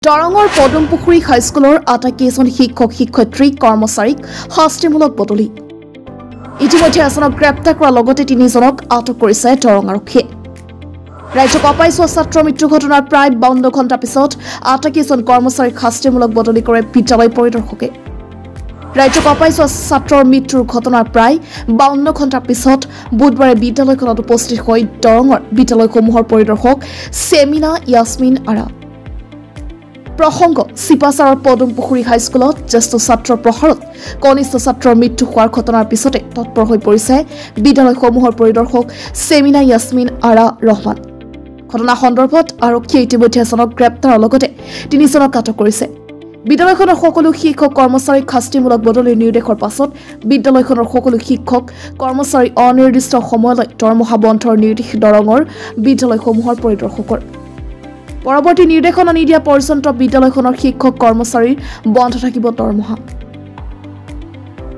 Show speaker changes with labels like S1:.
S1: দৰঙৰ পদুমপুখুৰী হাইস্কুলৰ আটাইকেইজন শিক্ষক শিক্ষয়িত্ৰী কৰ্মচাৰীক শাস্তিমূলক বদলি ইতিমধ্যে এজনক গ্ৰেপ্তাৰ কৰাৰ লগতে তিনিজনক আটক কৰিছে দৰং আৰক্ষীয়ে ৰাজ্যক অপাইছোৱা ছাত্ৰ মৃত্যু ঘটনাৰ প্ৰায় 52 ঘণ্টা পিছত আটাইকেইজন কৰ্মচাৰীক শাস্তিমূলক বদলি কৰে বিদ্যালয় পৰিদৰ্শকে ৰাজ্যক অপাইছোৱা ছাত্ৰৰ মৃত্যুৰ ঘটনাৰ প্ৰায় 52 ঘণ্টাৰ পিছত বুধবাৰে বিদ্যালয়খনত উপস্থিত হৈ দৰঙৰ বিদ্যালয়সমূহৰ পৰিদৰ্শক সেমিনা ইয়াসমিন আৰা প্ৰসংগ সিপাচাৰৰ পদুমপুখুৰী হাইস্কুলত জ্যেষ্ঠ ছাত্ৰৰ প্ৰহাৰত কনিষ্ঠ ছাত্ৰৰ মৃত্যু হোৱাৰ ঘটনাৰ পিছতে তৎপৰ হৈ পৰিছে বিদ্যালয়সমূহৰ পৰিদৰ্শক সেমিনা ইয়াসমিন আৰা ৰহমান ঘটনা সন্দৰ্ভত আৰক্ষীয়ে ইতিমধ্যে এজনক গ্ৰেপ্তাৰৰ লগতে তিনিজনক আটক কৰিছে বিদ্যালয়খনৰ সকলো শিক্ষক কৰ্মচাৰীক শাস্তিমূলক বদলিৰ নিৰ্দেশৰ পাছত বিদ্যালয়খনৰ সকলো শিক্ষক কৰ্মচাৰী অনিৰ্দিষ্ট সময়লৈ দৰমহা বন্ধৰ নিৰ্দেশ দৰঙৰ বিদ্যালয়সমূহৰ পৰিদৰ্শকৰ পৰৱৰ্তী নিৰ্দেশনা নিদিয়া পৰ্যন্ত বিদ্যালয়খনৰ শিক্ষক কৰ্মচাৰীৰ বন্ধ থাকিব দৰমহা